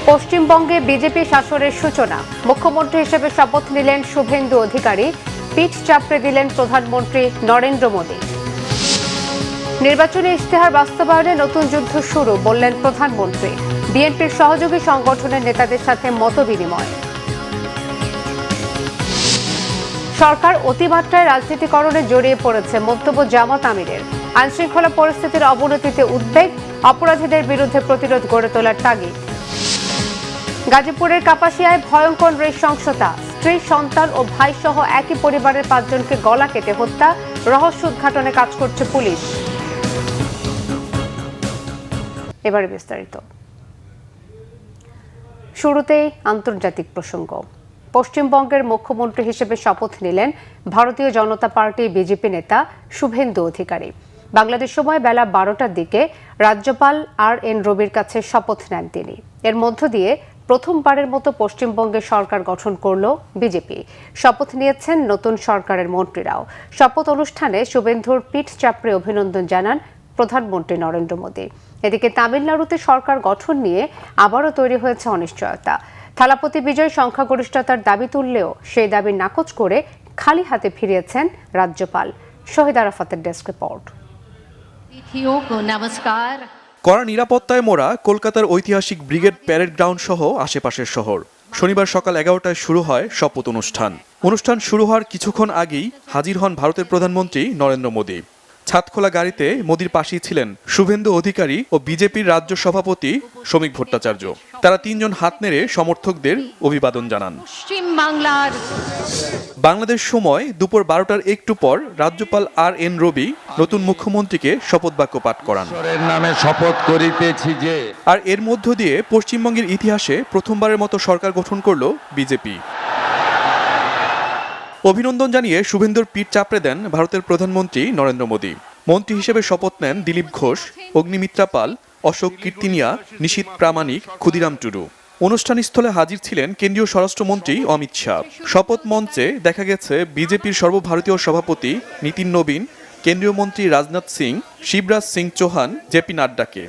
পশ্চিমবঙ্গে বিজেপি শাসনের সূচনা। মুখ্যমন্ত্রী হিসেবে শপথ নিলেন শুভেন্দু অধিকারী। পিঠ চাপড়ে দিলেন প্রধানমন্ত্রী নরেন্দ্র মোদী। নির্বাচনী ইশতেহার বাস্তবায়নে নতুন যুদ্ধ শুরু, বললেন প্রধানমন্ত্রী। বিএনপির সহযোগী সংগঠনের নেতাদের সাথে মতবিনিময়। সরকার অতিমাত্রায় রাজনীতিকরণে জড়িয়ে পড়েছে, মন্তব্য জামাত আমিরের। আইনশৃঙ্খলা পরিস্থিতির অবনতিতে উদ্বেগ, অপরাধীদের বিরুদ্ধে প্রতিরোধ গড়ে তোলার তাগিদ। গাজীপুরের কাপাসিয়ায় ভয়ঙ্কর নৃশংসতা, স্ত্রী, সন্তান ও ভাই সহ একই পরিবারের 5 জনকে গলা কেটে হত্যা, রহস্য উদ্ঘাটনে কাজ করছে পুলিশ। এবারে বিস্তারিত। শুরুতেই আন্তর্জাতিক প্রসঙ্গ। পশ্চিমবঙ্গের মুখ্যমন্ত্রী হিসেবে শপথ নিলেন ভারতীয় জনতা পার্টি বিজেপি নেতা শুভেন্দু অধিকারী। বাংলাদেশ সময় বেলা 12টার দিকে রাজ্যপাল আর.এন. রবির কাছে শপথ নেন তিনি। এর মধ্য দিয়ে প্রথমবারের মতো পশ্চিমবঙ্গে সরকার গঠন করল বিজেপি। শপথ নিয়েছেন নতুন সরকারের মন্ত্রীরাও। শপথ অনুষ্ঠানে শুভেন্দুর পিঠ চাপড়ে অভিনন্দন জানান প্রধানমন্ত্রী নরেন্দ্র মোদী। এদিকে তামিলনাড়ুতে সরকার গঠন নিয়ে আবারও তৈরি হয়েছে অনিশ্চয়তা। থালাপতি বিজয় সংখ্যাগরিষ্ঠতার দাবি তুললেও সেই দাবি নাকচ করে খালি হাতে ফিরিয়েছেন রাজ্যপাল। শহীদ আরাফাতের ডেস্ক রিপোর্ট। কড়া নিরাপত্তায় মোড়া কলকাতার ঐতিহাসিক ব্রিগেড প্যারেড গ্রাউন্ড সহ আশেপাশের শহর। শনিবার সকাল 11টায় শুরু হয় শপথ অনুষ্ঠান। অনুষ্ঠান শুরু হওয়ার কিছুক্ষণ আগেই হাজির হন ভারতের প্রধানমন্ত্রী নরেন্দ্র মোদী। ছাদখোলা গাড়িতে মোদীর পাশেই ছিলেন শুভেন্দু অধিকারী ও বিজেপির রাজ্য সভাপতি শ্রমিক ভট্টাচার্য। তারা 3 জন হাত নেড়ে সমর্থকদের অভিবাদন জানান। বাংলাদেশ সময় দুপুর 12টার একটু পর রাজ্যপাল আর.এন. রবি নতুন মুখ্যমন্ত্রীকে শপথ বাক্য পাঠ করান। নামে শপথ করিতেছি যে। আর এর মধ্য দিয়ে পশ্চিমবঙ্গের ইতিহাসে প্রথমবারের মতো সরকার গঠন করল বিজেপি। অভিনন্দন জানিয়ে শুভেন্দুর পিঠ চাপড়ে দেন ভারতের প্রধানমন্ত্রী নরেন্দ্র মোদী। মন্ত্রী হিসেবে শপথ নেন দিলীপ ঘোষ, অগ্নিমিত্রা পাল, অশোক কীর্তিনিয়া, নিশীথ প্রামাণিক, ক্ষুদিরাম টুডু। অনুষ্ঠানস্থলে হাজির ছিলেন কেন্দ্রীয় স্বরাষ্ট্রমন্ত্রী অমিত শাহ। শপথ মঞ্চে দেখা গেছে বিজেপির সর্বভারতীয় সভাপতি নীতিন নবীন, কেন্দ্রীয় মন্ত্রী রাজনাথ সিং, শিবরাজ সিং চৌহান, জেপি নাড্ডাকে।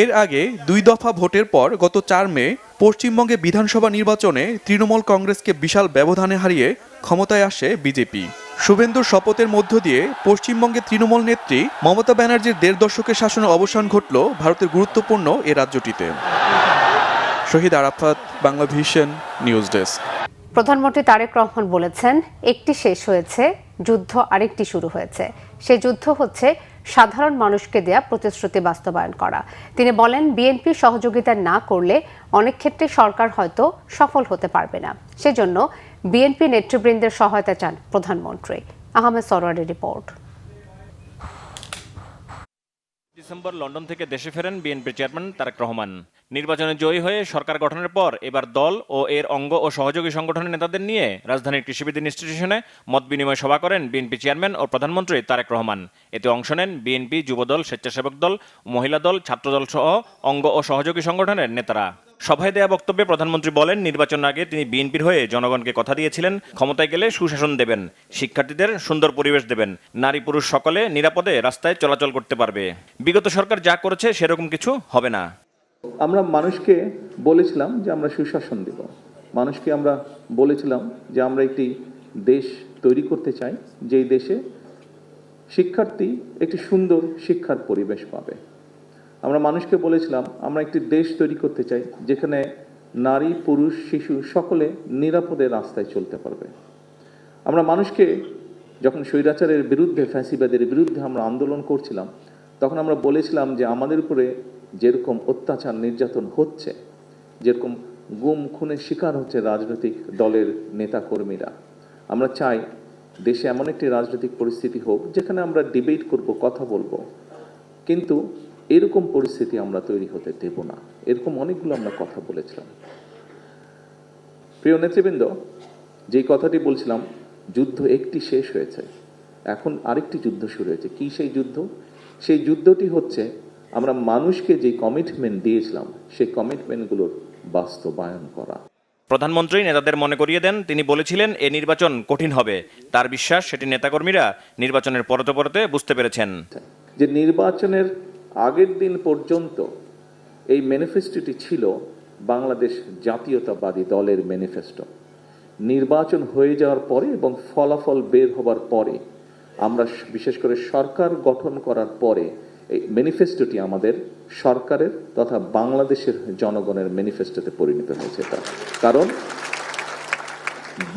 এর আগে 2 দফা ভোটের পর গত 4 মে পশ্চিমবঙ্গে বিধানসভা নির্বাচনে তৃণমূল কংগ্রেসকে বিশাল ব্যবধানে হারিয়ে ক্ষমতায় আসে বিজেপি। শুভেন্দুর শপথের মধ্য দিয়ে পশ্চিমবঙ্গে তৃণমূল নেত্রী মমতা ব্যানার্জির 1.5 দশকের শাসনের অবসান ঘটল ভারতের গুরুত্বপূর্ণ এ রাজ্যটিতে। Shahid Arafat, Bangla Vision, news desk. প্রধানমন্ত্রী তারেক রহমান বলেছেন, একটি শেষ হয়েছে, যুদ্ধ আরেকটি শুরু হয়েছে। সেই যুদ্ধ হচ্ছে সাধারণ মানুষকে দেয়া প্রতিশ্রুতি বাস্তবায়ন করা। তিনি বলেন, বিএনপি সহযোগিতা না করলে অনেক ক্ষেত্রে সরকার হয়তো সফল হতে পারবে না। সেজন্য বিএনপি নেতৃবৃন্দের সহায়তা চান প্রধানমন্ত্রী। আহমেদ সরওয়ারের রিপোর্ট। ডিসেম্বর লন্ডন থেকে দেশে ফেরেন বিএনপির চেয়ারম্যান তারেক রহমান। নির্বাচনে জয়ী হয়ে সরকার গঠনের পর এবার দল ও এর অঙ্গ ও সহযোগী সংগঠনের নেতাদের নিয়ে রাজধানীর কৃষিবিদ ইনস্টিটিউশনে মত বিনিময় সভা করেন বিএনপি চেয়ারম্যান ও প্রধানমন্ত্রী তারেক রহমান। এতে অংশ নেন বিএনপি, যুবদল, স্বেচ্ছাসেবক দল, মহিলা দল, ছাত্রদল সহ অঙ্গ ও সহযোগী সংগঠনের নেতারা। সভায় দেয়া বক্তব্যে প্রধানমন্ত্রী বলেন, নির্বাচন আগে তিনি বিএনপির হয়ে জনগণকে কথা দিয়েছিলেন, ক্ষমতায় গেলে সুশাসন দেবেন, শিক্ষার্থীদের সুন্দর পরিবেশ দেবেন, নারী পুরুষ সকলে নিরাপদে রাস্তায় চলাচল করতে পারবে। বিগত সরকার যা করেছে সেরকম কিছু হবে না। আমরা মানুষকে বলেছিলাম যে আমরা সুশাসন দেব, মানুষকে আমরা বলেছিলাম যে আমরা একটি দেশ তৈরি করতে চাই, যেই দেশে শিক্ষার্থী একটি সুন্দর শিক্ষার পরিবেশ পাবে। আমরা মানুষকে বলেছিলাম আমরা একটি দেশ তৈরি করতে চাই যেখানে নারী, পুরুষ, শিশু সকলে নিরাপদে রাস্তায় চলতে পারবে। আমরা মানুষকে যখন স্বৈরাচারের বিরুদ্ধে, ফ্যাসিবাদের বিরুদ্ধে আমরা আন্দোলন করছিলাম, তখন আমরা বলেছিলাম যে আমাদের উপরে যেরকম অত্যাচার নির্যাতন হচ্ছে, যেরকম গুম খুনের শিকার হচ্ছে রাজনৈতিক দলের নেতাকর্মীরা, আমরা চাই দেশে এমন একটি রাজনৈতিক পরিস্থিতি হোক যেখানে আমরা ডিবেট করব, কথা বলবো, কিন্তু এরকম পরিস্থিতি আমরা তৈরি হতে দেব না। এরকম অনেকগুলো আমরা কথা বলেছিলাম। প্রিয় নেতৃবৃন্দ, যেই কথাটি বলছিলাম, যুদ্ধ একটি শেষ হয়েছে, এখন আরেকটি যুদ্ধ শুরু হয়েছে। কি সেই যুদ্ধ? সেই যুদ্ধটি হচ্ছে আমরা মানুষকে যে কমিটমেন্ট দিয়েছিলাম সেই কমিটমেন্টগুলোর বাস্তবায়ন করা। প্রধানমন্ত্রী নেতাদের মনে করিয়ে দেন, তিনি বলেছিলেন এ নির্বাচন কঠিন হবে। তার বিশ্বাস সেটি নেতাকর্মীরা নির্বাচনের পরতে পরতে বুঝতে পেরেছেন। যে নির্বাচনের আগের দিন পর্যন্ত এই ম্যানিফেস্টোটি ছিল বাংলাদেশ জাতীয়তাবাদী দলের ম্যানিফেস্টো। নির্বাচন হয়ে যাওয়ার পরে এবং ফলাফল বের হবার পরে, আমরা বিশেষ করে সরকার গঠন করার পরে এই ম্যানিফেস্টোটি আমাদের সরকারের তথা বাংলাদেশের জনগণের ম্যানিফেস্টোতে পরিণত হয়েছে। কারণ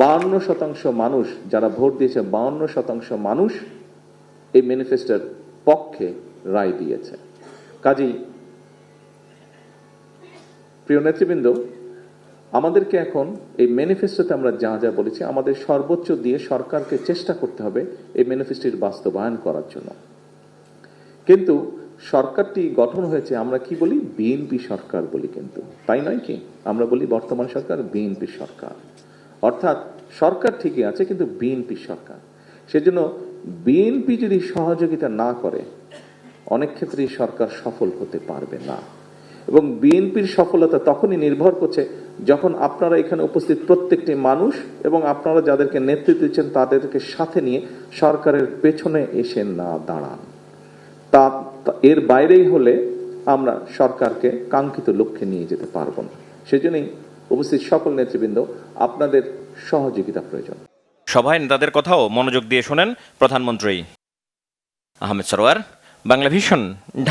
52% মানুষ যারা ভোট দিয়েছে, 52% মানুষ এই ম্যানিফেস্টোর পক্ষে রায় দিয়েছে। কাজেই প্রিয় নেতৃবৃন্দ, আমাদেরকে এখন এই ম্যানিফেস্টোতে আমরা যা যা বলেছি, আমাদের সর্বোচ্চ দিয়ে সরকারকে চেষ্টা করতে হবে এই ম্যানিফেস্টোর বাস্তবায়ন করার জন্য। কিন্তু সরকারটি গঠন হয়েছে, আমরা কি বলি, বিএনপি সরকার বলি, কিন্তু তাই নয় কি? আমরা বলি বর্তমান সরকার বিএনপি সরকার, অর্থাৎ সরকার ঠিকই আছে কিন্তু বিএনপি সরকার। সেজন্য বিএনপি যদি সহযোগিতা না করে অনেক ক্ষেত্রেই সরকার সফল হতে পারবে না। এবং বিএনপির সফলতা তখনই নির্ভর করছে যখন আপনারা এখানে উপস্থিত প্রত্যেকটি মানুষ এবং আপনারা যাদেরকে নেতৃত্ব দিচ্ছেন তাদেরকে সাথে নিয়ে সরকারের পেছনে এসে না দাঁড়ান। তা এর বাইরেই হলে আমরা সরকারকে কাঙ্ক্ষিত লক্ষ্যে নিয়ে যেতে পারবো না। সেজন্যই উপস্থিত সকল নেতৃবৃন্দ, আপনাদের সহযোগিতা প্রয়োজন। সভায় নেতাদের কথাও মনোযোগ দিয়ে শোনেন প্রধানমন্ত্রী। আহমেদ সরোয়ার, বাংলা ভিশন,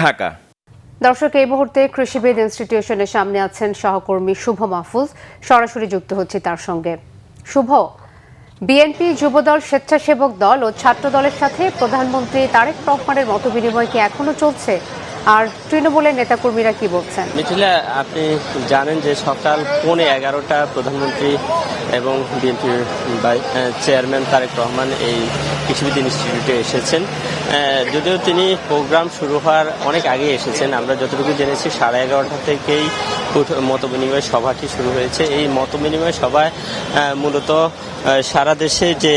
ঢাকা। দর্শক, এই মুহূর্তে কৃষিবিদ ইনস্টিটিউশনের সামনে আছেন সহকর্মী শুভ মাহফুজ। সরাসরি যুক্ত হচ্ছে তার সঙ্গে। শুভ, বিএনপি, যুবদল, স্বেচ্ছাসেবক দল ও ছাত্র দলের সাথে প্রধানমন্ত্রী তারেক রহমানের মতবিনিময় কি এখনো চলছে? আর তৃণমূলের নেতাকর্মীরা কি বলছেন? মিথিলা, আপনি জানেন যে সকাল 11:15 প্রধানমন্ত্রী এবং বিএনপির চেয়ারম্যান তারেক রহমান এই কৃষিবিদ ইনস্টিটিউটে এসেছেন। যদিও তিনি প্রোগ্রাম শুরু হওয়ার অনেক আগে এসেছেন, আমরা যতটুকু জেনেছি 11:30 থেকেই মতবিনিময় সভাটি শুরু হয়েছে। এই মতবিনিময় সভায় মূলত সারা দেশে যে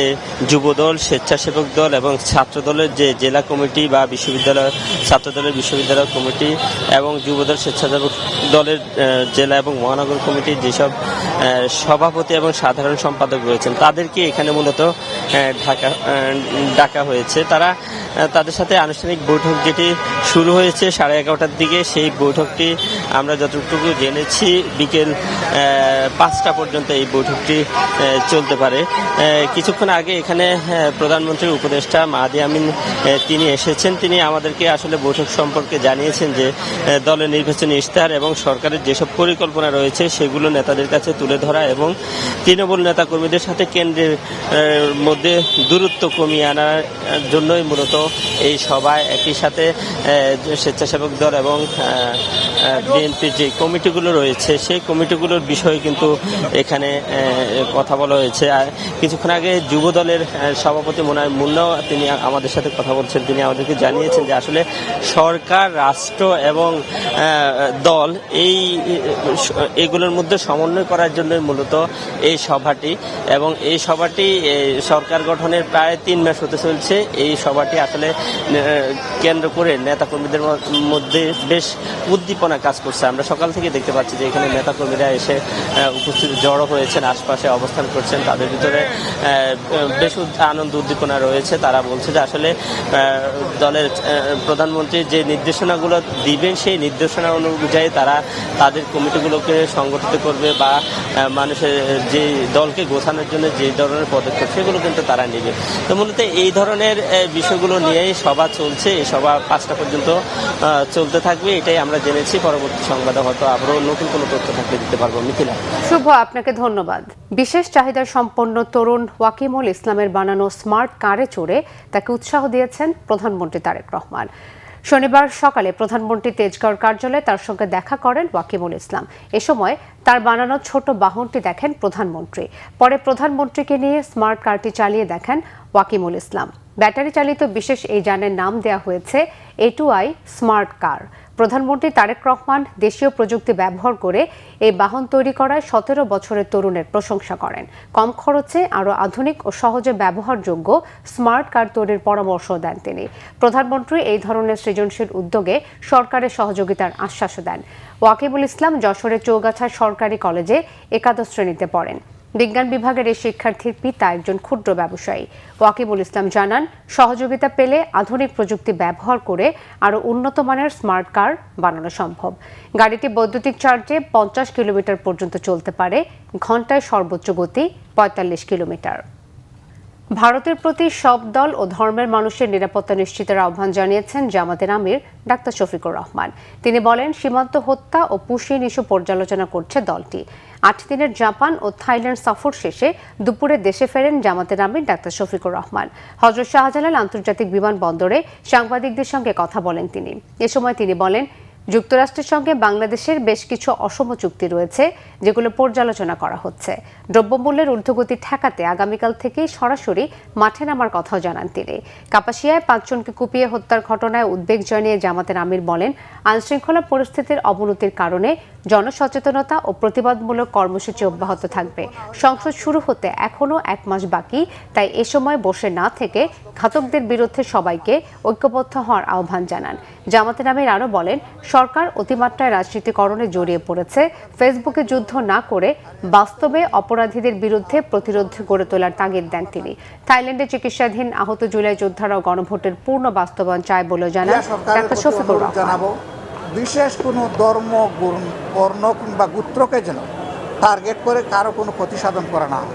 যুবদল, স্বেচ্ছাসেবক দল এবং ছাত্র দলের যে জেলা কমিটি বা বিশ্ববিদ্যালয় ছাত্র দলের বিশ্ববিদ্যালয় কমিটি এবং যুবদল, স্বেচ্ছাসেবক দলের জেলা এবং মহানগর কমিটির যেসব সভাপতি এবং সাধারণ সম্পাদক রয়েছেন তাদেরকে এখানে মূলত ডাকা হয়েছে। তাদের সাথে আনুষ্ঠানিক বৈঠক যেটি শুরু হয়েছে 11:30 দিকে, সেই বৈঠকটি আমরা যতটুকু জেনেছি বিকেল 5টা পর্যন্ত এই বৈঠকটি চলতে পারে। কিছুক্ষণ আগে এখানে প্রধানমন্ত্রীর উপদেষ্টা মাহাদি আমিন তিনি এসেছেন। তিনি আমাদেরকে আসলে বৈঠক সম্পর্কে জানিয়েছেন যে দলের নির্বাচনী ইশতেহার এবং সরকারের যেসব পরিকল্পনা রয়েছে সেগুলো নেতাদের কাছে তুলে ধরা এবং তৃণমূল নেতাকর্মীদের সাথে কেন্দ্রের মধ্যে দূরত্ব কমিয়ে আনার জন্যই মূলত এই সভায় একই সাথে স্বেচ্ছাসেবক দল এবং বিএনপির যে কমিটিগুলো রয়েছে সেই কমিটিগুলোর বিষয়ে কিন্তু এখানে কথা বলা হয়েছে। কিছুক্ষণ আগে যুব দলের সভাপতি মোনায়েম মুন্না তিনি আমাদের সাথে কথা বলছেন। তিনি আমাদেরকে জানিয়েছেন যে আসলে সরকার, রাষ্ট্র এবং দল এইগুলোর মধ্যে সমন্বয় করার জন্য মূলত এই সভাটি, এবং এই সভাটি সরকার গঠনের প্রায় 3 মাস হতে চলছে। এই সভাটি আসলে কেন্দ্র করে নেতাকর্মীদের মধ্যে বেশ উদ্দীপনা কাজ করছে। আমরা সকাল থেকে দেখতে পাচ্ছি যে এখানে নেতাকর্মীরা এসে উপস্থিত জড়ো হয়েছেন, আশপাশে অবস্থান করছেন। তাদের ভিতরে বেশ আনন্দ উদ্দীপনা রয়েছে। তারা বলছে যে আসলে দলের প্রধানমন্ত্রী যে নির্দেশনাগুলো দিবেন সেই নির্দেশনা অনুযায়ী তারা তাদের কমিটিগুলোকে সংগঠিত করবে বা মানুষের যে দলকে গোছানোর জন্য যে ধরনের পদক্ষেপ সেগুলো কিন্তু তারা নেবে। তো মূলত এই ধরনের বিষয়গুলো নিয়েই সভা চলছে। এই সভা 5টা পর্যন্ত চলতে থাকবে, এটাই আমরা জেনেছি। পরবর্তী সংবাদে হয়তো আবারও নতুন কোনো তথ্য থাকলে দিতে পারবো। মিথিলা। শুভ, আপনাকে ধন্যবাদ। বিশেষ চাহিদা সম্পন্ন তরুণ ওয়াকিমুল ইসলামের বানানো স্মার্ট কারে চড়ে তাকে উৎসাহ দিয়েছেন প্রধানমন্ত্রী তারেক রহমান। শনিবার সকালে প্রধানমন্ত্রী তেজগাঁওর কার্যালয়ে তার সঙ্গে দেখা করেন ওয়াকিমুল ইসলাম। এ সময় তার বানানো ছোট বাহনটি দেখেন প্রধানমন্ত্রী। পরে প্রধানমন্ত্রীকে নিয়ে স্মার্ট কারটি চালিয়ে দেখেন ওয়াকিমুল ইসলাম। ব্যাটারি চালিত বিশেষ এই যানের নাম দেওয়া হয়েছে A2i স্মার্ট কার। প্রধানমন্ত্রী তারেক রহমান দেশীয় প্রযুক্তি ব্যবহার করে এই বাহন তৈরি করায় 17 বছরের তরুণের প্রশংসা করেন। কম খরচে আরও আধুনিক ও সহজে ব্যবহারযোগ্য স্মার্ট কার তৈরির পরামর্শ দেন তিনি। প্রধানমন্ত্রী এই ধরনের সৃজনশীল উদ্যোগে সরকারের সহযোগিতার আশ্বাসও দেন। ওয়াকিবুল ইসলাম যশোরের চৌগাছা সরকারি কলেজে 11 শ্রেণীতে পড়েন। বিজ্ঞান বিভাগের এই শিক্ষার্থীর পিতা একজন ক্ষুদ্র ব্যবসায়ী। ওয়াকিবুল ইসলাম জানান, সহযোগিতা পেলে আধুনিক প্রযুক্তি ব্যবহার করে আরও উন্নত মানের স্মার্ট কার বানানো সম্ভব। গাড়িটি বৈদ্যুতিক চার্জে 50 কিলোমিটার পর্যন্ত চলতে পারে, ঘন্টায় সর্বোচ্চ গতি 45 কিলোমিটার। ভারতের প্রতি সব দল ও ধর্মের মানুষের নিরাপত্তা নিশ্চিতের আহ্বান জানিয়েছেন জামাতের আমির ডাক্তার শফিকুর রহমান। তিনি বলেন, সীমান্ত হত্যা ও পুশিন ইস্যু পর্যালোচনা করছে দলটি। 8 দিনের জাপান ও থাইল্যান্ড সফর শেষে দুপুরে দেশে ফেরেন জামাতের আমির ডাক্তার শফিকুর রহমান। হযরত শাহজালাল আন্তর্জাতিক বিমানবন্দরে সাংবাদিকদের সঙ্গে কথা বলেন তিনি। এ সময় তিনি বলেন, যুক্তরাষ্ট্রের সঙ্গে বাংলাদেশের বেশ কিছু অসম চুক্তি রয়েছে, যেগুলো পর্যালোচনা করা হচ্ছে। দ্রব্যমূল্যের ঊর্ধ্বগতি ঠেকাতে আগামীকাল থেকেই সরাসরি মাঠে নামার কথাও জানান তিনি। কাপাসিয়ায় 5 জনকে কুপিয়ে হত্যার ঘটনায় উদ্বেগ জানিয়ে জামাতের আমির বলেন, আইনশৃঙ্খলা পরিস্থিতির অবনতির কারণে জনসচেতনতা ও প্রতিবাদমূলক কর্মসূচি অব্যাহত থাকবে। সংসদ শুরু হতে এখনো 1 মাস বাকি, তাই এ সময় বসে না থেকে ঘাতকদের বিরুদ্ধে সবাইকে ঐক্যবদ্ধ হওয়ার আহ্বান জানান। জামাতের আমির আরও বলেন, সরকার অতিমাত্রায় রাজনীতিকরণে জড়িয়ে পড়েছে। ফেসবুকে যুদ্ধ না করে বাস্তবে অপরাধীদের বিরুদ্ধে প্রতিরোধ গড়ে তোলার তাগিদ দেন তিনি। থাইল্যান্ডে চিকিৎসাধীন আহত জুলাই যোদ্ধারাও গণভোটের পূর্ণ বাস্তবায়ন চায় বলে জানান ডাক্তার শফিকুর রহমান। বিশেষ কোনো ধর্ম, বর্ণ কিংবা গোত্রকে যেন টার্গেট করে কারো কোনো ক্ষতি সাধন করা না হয়।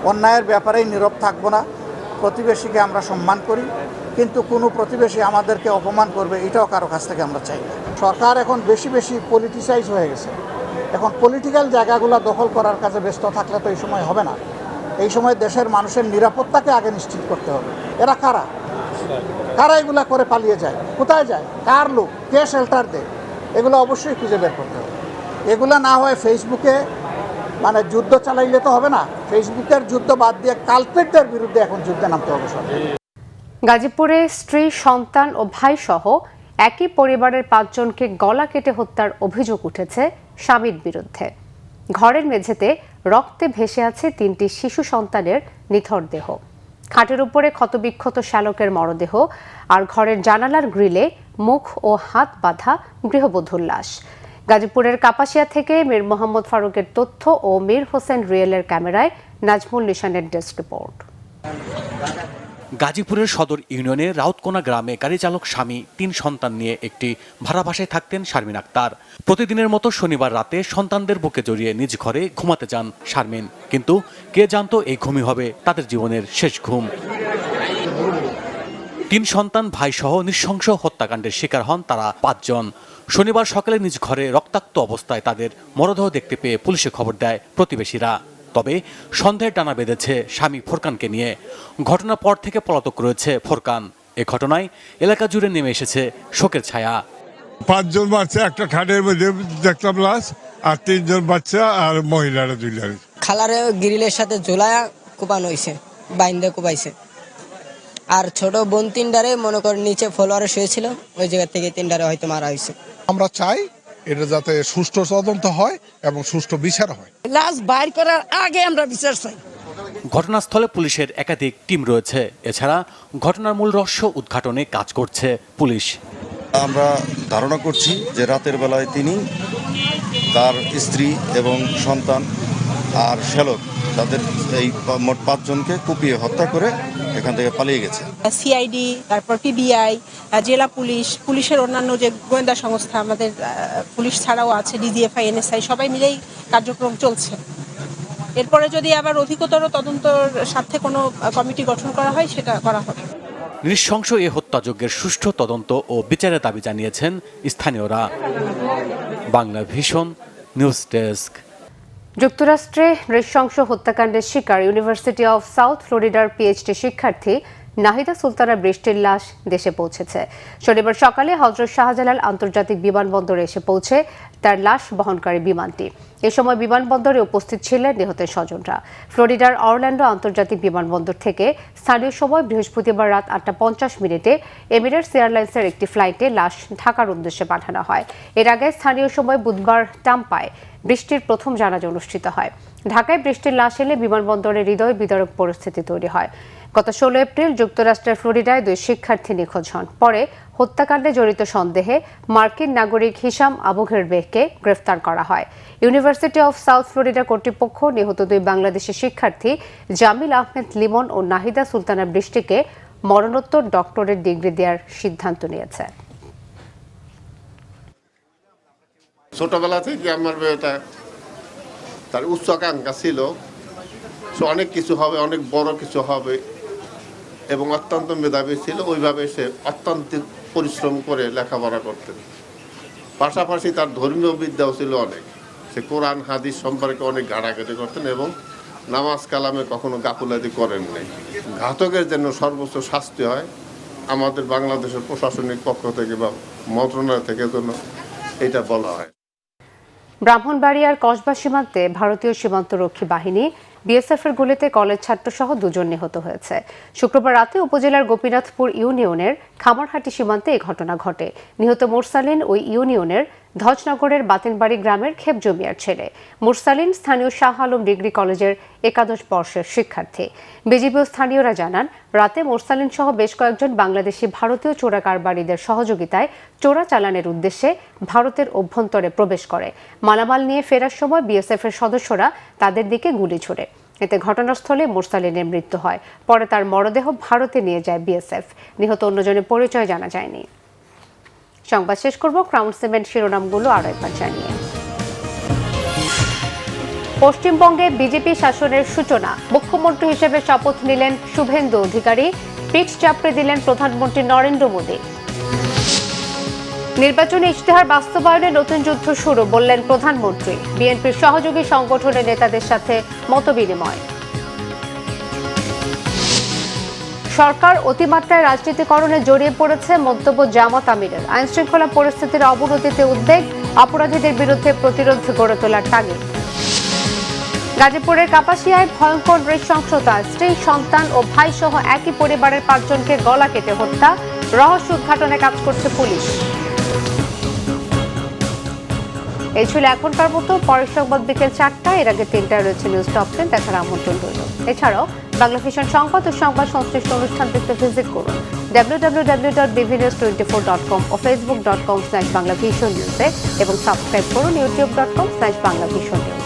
অন্যায়ের ব্যাপারেই নীরব থাকবো না। প্রতিবেশীকে আমরা সম্মান করি, কিন্তু কোনো প্রতিবেশী আমাদেরকে অপমান করবে এটাও কারো কাছ থেকে আমরা চাই না। সরকার এখন বেশি বেশি পলিটিসাইজ হয়ে গেছে। এখন পলিটিক্যাল জায়গাগুলো দখল করার কাজে ব্যস্ত থাকলে তো এই সময় হবে না। এই সময় দেশের মানুষের নিরাপত্তাকে আগে নিশ্চিত করতে হবে। এরা কারা কারা এগুলা করে পালিয়ে যায়, কোথায় যায়, কার লোক, কে শেল্টার দেয়, এগুলো অবশ্যই খুঁজে বের করতে হবে। এগুলা না হয় ফেসবুকে মানে যুদ্ধ চালাইলে তো হবে না। ফেসবুকের যুদ্ধ বাদ দিয়ে কালপ্রিটদের বিরুদ্ধে এখন যুদ্ধে নামতে হবে সরকার। গাজীপুরে স্ত্রী, সন্তান ও ভাই সহ একই পরিবারের 5 জনকে গলা কেটে হত্যার অভিযোগ উঠেছে স্বামীর বিরুদ্ধে। ঘরের মেঝেতে রক্তে ভেসে আছে 3টি শিশু সন্তানের নিথর দেহ। খাটের উপরে ক্ষতবিক্ষত শ্যালকের মরদেহ, আর ঘরের জানালার গ্রিলে মুখ ও হাত বাঁধা গৃহবধূর লাশ। গাজীপুরের কাপাসিয়া থেকে মীর মোহাম্মদ ফারুকের তথ্য ও মীর হোসেন রিয়েলের ক্যামেরায় নাজমুল নিশানের ডেস্ক রিপোর্ট। গাজীপুরের সদর ইউনিয়নের রাউতকোনা গ্রামে গাড়ি চালক স্বামী 3 সন্তান নিয়ে একটি ভাড়া বাসায় থাকতেন শারমিন আক্তার। প্রতিদিনের মতো শনিবার রাতে সন্তানদের বুকে জড়িয়ে নিজ ঘরে ঘুমাতে যান শারমিন, কিন্তু কে জানতো এই ঘুমই হবে তাদের জীবনের শেষ ঘুম। 3 সন্তান, ভাই সহ নৃশংস হত্যাকাণ্ডের শিকার হন তারা 5 জন। শনিবার সকালে নিজ ঘরে রক্তাক্ত অবস্থায় তাদের মরদেহ দেখতে পেয়ে পুলিশে খবর দেয় প্রতিবেশীরা। তবে সন্দেহের টানা বেঁধেছে স্বামী ফোরকানকে নিয়ে। ঘটনার পর থেকে পলাতক রয়েছে ফোরকান। এ ঘটনায় এলাকা জুড়ে নেমে এসেছে শোকের ছায়া। 5 জন বাচ্চা একটা খাটের মধ্যে দেখলাম লাশ, আর 3 জন বাচ্চা আর মহিলারা 2 জন। খালারে গ্রিলের সাথে ঝোলায়া কোপানো হয়েছে, বাইন্দে কোপাইছে। আর ছোট বোন 3টারে মনে করেন নিচে ফলোয়ারে শুয়েছিল, ওই জায়গা থেকে 3টারে হয়তো মারা হয়েছে। আমরা চাই এটা যাতে সুষ্ঠু তদন্ত হয় এবং সুষ্ঠু বিচার হয়। লাশ বাইর করার আগে আমরা বিচার চাই। ঘটনাস্থলে পুলিশের একাধিক টিম রয়েছে। এছাড়া ঘটনার মূল রহস্য উদ্ঘাটনে কাজ করছে পুলিশ। আমরা ধারণা করছি যে রাতের বেলায় তিনি, তার স্ত্রী এবং সন্তান আর শ্যালক তাদের এই মোট 5 জনকে কুপিয়ে হত্যা করে এখান থেকে পালিয়ে গেছে। সিআইডি, তারপর পিবিআই, জেলা পুলিশ, পুলিশের অন্যান্য যে গোয়েন্দা সংস্থা আমাদের পুলিশ ছাড়াও আছে, ডিজিএফআই, এনএসআই, সবাই মিলেই কার্যক্রম চলছে। এরপরে যদি আবার অধিকতর তদন্তর স্বার্থে কোনো কমিটি গঠন করা হয় সেটা করা হবে। নৃশংস এ হত্যাযজ্ঞের সুষ্ঠু তদন্ত ও বিচারের দাবি জানিয়েছেন স্থানীয়রা। Bangla Vision news desk. যুক্তরাষ্ট্রে নৃশংস হত্যাকাণ্ডের শিকার ইউনিভার্সিটি অফ সাউথ ফ্লোরিডার পিএইচডি শিক্ষার্থী নাহিদা সুলতানা বৃষ্টির লাশ দেশে পৌঁছেছে। শনিবার সকালে হযরত শাহজালাল আন্তর্জাতিক বিমানবন্দরে এসে পৌঁছে তার লাশ বহনকারী বিমানটি। এ সময় বিমানবন্দরে উপস্থিত ছিলেন নিহতের স্বজনরা। ফ্লোরিডার অরল্যান্ডো আন্তর্জাতিক বিমানবন্দর থেকে স্থানীয় সময় বৃহস্পতিবার রাত 8:50 এমিরেটস এয়ারলাইন্সের একটি ফ্লাইটে লাশ ঢাকার উদ্দেশ্যে পাঠানো হয়। এর আগে স্থানীয় সময় বুধবার টাম্পায় বৃষ্টির প্রথম জানাজা অনুষ্ঠিত হয়। ঢাকায় বৃষ্টির লাশ এলে বিমানবন্দরে হৃদয় বিদারক পরিস্থিতি তৈরি হয়। গত 16 এপ্রিল যুক্তরাষ্ট্রের ফ্লোরিডায় 2 শিক্ষার্থী নিখোঁজ হন। পরে হত্যাকাণ্ডে জড়িত সন্দেহে মার্কিন নাগরিক হিশাম আবু ঘেরবেহকে গ্রেফতার করা হয়। ইউনিভার্সিটি অফ সাউথ ফ্লোরিডা কর্তৃপক্ষ নিহত 2 বাংলাদেশি শিক্ষার্থী জামিল আহমেদ লিমন ও নাহিদা সুলতানা বৃষ্টিকে মরণোত্তর ডক্টরেট ডিগ্রি দেওয়ার সিদ্ধান্ত নিয়েছে। ছোটবেলা থেকে আমার এটা তার উচ্চাকাঙ্ক্ষা ছিল, অনেক কিছু হবে, অনেক বড় কিছু হবে এবং অত্যন্ত মেধাবী ছিল। ওইভাবে সে অত্যন্ত পরিশ্রম করে লেখাপড়া করতেন। পাশাপাশি তার ধর্মীয় বিদ্যাও ছিল অনেক। সে কোরআন হাদিস সম্পর্কে অনেক ঘাটাঘাটি করতেন এবং নামাজ কালামে কখনো গাফুলাতি করেন নাই। ঘাতকের জন্য সর্বোচ্চ শাস্তি হয়। আমাদের বাংলাদেশের প্রশাসনিক পক্ষ থেকে বা মন্ত্রণালয় থেকে জন্য এটা বলা হয়। ব্রাহ্মণবাড়িয়ার কসবা সীমান্তে ভারতীয় সীমান্তরক্ষী বাহিনী বিএসএফের গুলিতে কলেজ ছাত্রসহ 2 জন নিহত হয়েছে। শুক্রবার রাতে উপজেলার গোপীনাথপুর ইউনিয়নের খামারহাটি সীমান্তে এই ঘটনা ঘটে। নিহত মুরসালিন ওই ইউনিয়নের ধজনগরের বাতিনবাড়ি গ্রামের খেপ জমিয়ার ছেলে। মুরসালিন স্থানীয় শাহ আলম ডিগ্রি কলেজের 11 বর্ষের শিক্ষার্থী। বিজিবি ও স্থানীয়রা জানান, রাতে মুরসালিন সহ বেশ কয়েকজন বাংলাদেশি ভারতীয় চোরা কারবারিদের সহযোগিতায় চোরা চালানের উদ্দেশ্যে ভারতের অভ্যন্তরে প্রবেশ করে। মালামাল নিয়ে ফেরার সময় বিএসএফের সদস্যরা তাদের দিকে গুলি ছোড়ে। এতে ঘটনাস্থলে মুরসালিনের মৃত্যু হয়। পরে তার মরদেহ ভারতে নিয়ে যায় বিএসএফ। নিহত অন্যজনের পরিচয় জানা যায়নি। সংবাদ শেষ করব ক্রাউন সিমেন্ট শিরোনামগুলো আরও একবার জানিয়ে। পশ্চিমবঙ্গে বিজেপি শাসনের সূচনা। মুখ্যমন্ত্রী হিসেবে শপথ নিলেন শুভেন্দু অধিকারী। পিঠ চাপড়ে দিলেন প্রধানমন্ত্রী নরেন্দ্র মোদী। নির্বাচনী ইশতেহার বাস্তবায়নে নতুন যুদ্ধ শুরু, বললেন প্রধানমন্ত্রী। বিএনপির সহযোগী সংগঠনের নেতাদের সাথে মতবিনিময়। সরকার অতিমাত্রায় রাজনীতিকরণে জড়িয়ে পড়েছে, মন্তব্য জামাত আমিরের। আইনশৃঙ্খলা পরিস্থিতির অবনতিতে উদ্বেগ, অপরাধীদের বিরুদ্ধে প্রতিরোধ গড়ে তোলার তাগিদ। গাজীপুরের কাপাসিয়ায় ভয়ঙ্কর নৃশংসতা, স্ত্রী, সন্তান ও ভাই সহ একই পরিবারের 5 জনকে গলা কেটে হত্যা। রহস্য উদ্ঘাটনে কাজ করছে পুলিশ। এই ছিল এখনকার মতো। পরের সংবাদ বিকেল 4টায়। এর আগে 3টায় রয়েছে নিউজ টপ 10 দেখার আমন্ত্রণ রইল। এছাড়াও বাংলা ভিশন সংবাদ ও সংবাদ সংশ্লিষ্ট অনুষ্ঠান দেখতে ভিজিট করুন www.bvnews24.com ও facebook.com/banglavisionnews এবং সাবস্ক্রাইব করুন youtube.com/banglavisionnews।